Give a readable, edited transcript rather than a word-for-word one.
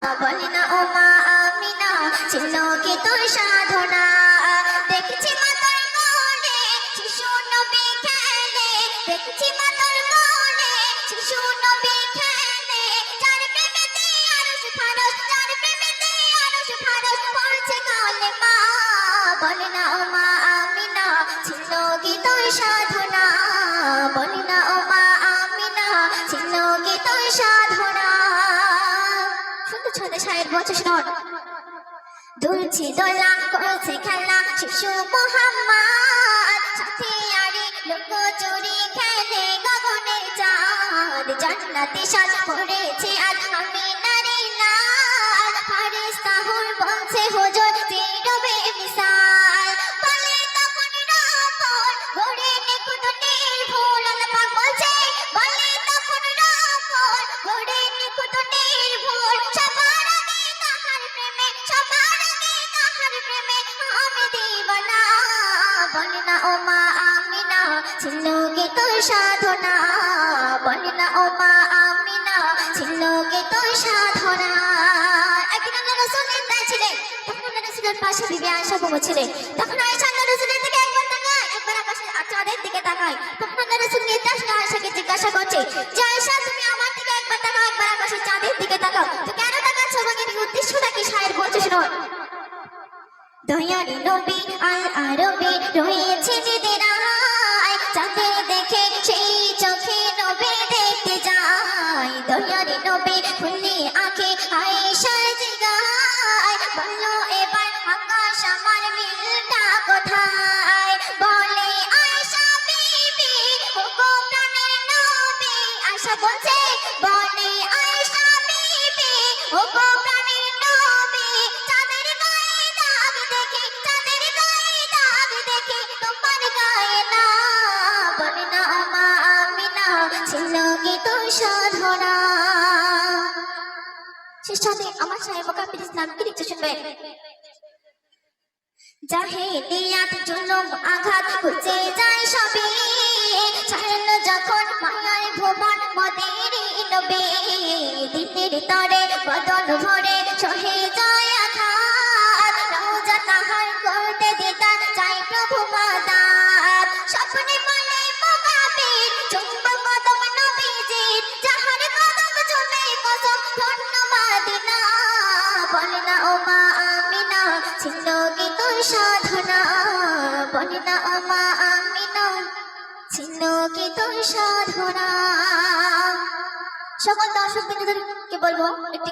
বলি না ও মা আমিনা ছিল কি তোর সাধনা দেখছি মা তোর কোলে শিশু নবী খেলে দেখছি মা তোর কোলে শিশু নবী খেলে যার প্রেমেতে আরশ ফারশ যার প্রেমেতে আরশ ফারশ পড়ছে কালে মা বলি না ও মা আমিনা ছিল কি তোর সাধনা বলি না ও মা আমিনা ছিল কি তোর সাধনা ছন্দে শায়ের বলছে শোন দুলছে দোলা করছে খেলা শিশু মুহাম্মদ সাথে আরে লোক চুরি খেলে গগনের চাঁদ জান্নাতে সাজ পড়েছে আজ আমি নারী লাল ফারিস্তা হুর বলছে হুজুর জিরবে মিসাল বলে তখন রাপন গড়ে নিখুঁত নির্ভুল আল্লাহ পাক বলছে বলে তখন রাপন গড়ে নিখুঁত নির্ভুল বলি না ও মা আমিনা ছিল কি তোর সাধনা বলি না ও মা আমিনা ছিল কি তোর সাধনা একদিন আল্লাহ রাসূল নির্দায় ছিলেন তখন আল্লাহ রাসূলের পাশে বিবি আয়েশা ঘুমোচ্ছিলেন তখন আয়েশা আল্লাহ রাসূলের দিকে একবার তাকায় একবার আকাশের চাঁদের দিকে তাকায় তখন আল্লাহ রাসূল নির্দায় আয়েশাকে জিজ্ঞাসা করছে যে আয়েশা তুমি আমার দিকে একবার তাকাও একবার আকাশের চাঁদের দিকে তাকাও তো কেন তাকাচ্ছ এবং এর উদ্দেশ্যটা কি শায়ের বলছে শুনুন দয়ারি নবী আল আরবি রয়েছে দিদের আয় চাঁদের দেখে সেই চোখে নবী দেখতে যায় দয়ারি নবী খুলে আঁখে আয়েশার জিগায় বললো এবার আকাশ আমার মিলটা কোথায় বলে আয়েশা বিবি ও গো প্রাণের নবী আয়েশা বলছে বলে আয়েশা বিবি ও গো প্রাণের নবী চাঁদের গায়ে দাগ দেখে চাঁদের গায়ে দাগ দেখে তোমার গায়ে না বলে না ও মা আমিনা ছিল কি তোর সাধনা শেষ সাথে আমার সাহেব কাপির ইসলাম কি লিখতে শুনবেন জাহেলিয়াত জুলুম আঘাত ঘুচে যায় সবে ছাড়লো যখন মায়ার ভুবন মদেরই নবী দিনের তরে বদন ভরে সহে যায় আঘাত রওজা তাহার করতে দিদার চাই প্রভু মাদাত স্বপ্নে বলে মুকাবির চুম্ব কদম নবীজির যাহার কদম চুমে কসম ধন্য মাদিনা বলে না ও মা আমিনা ছিল কি তোর সাধনা বলে না ও মা আমিনা ছিল কি তোর সাধনা সকল দর্শক বিন্দুদেরকে বলবো একটি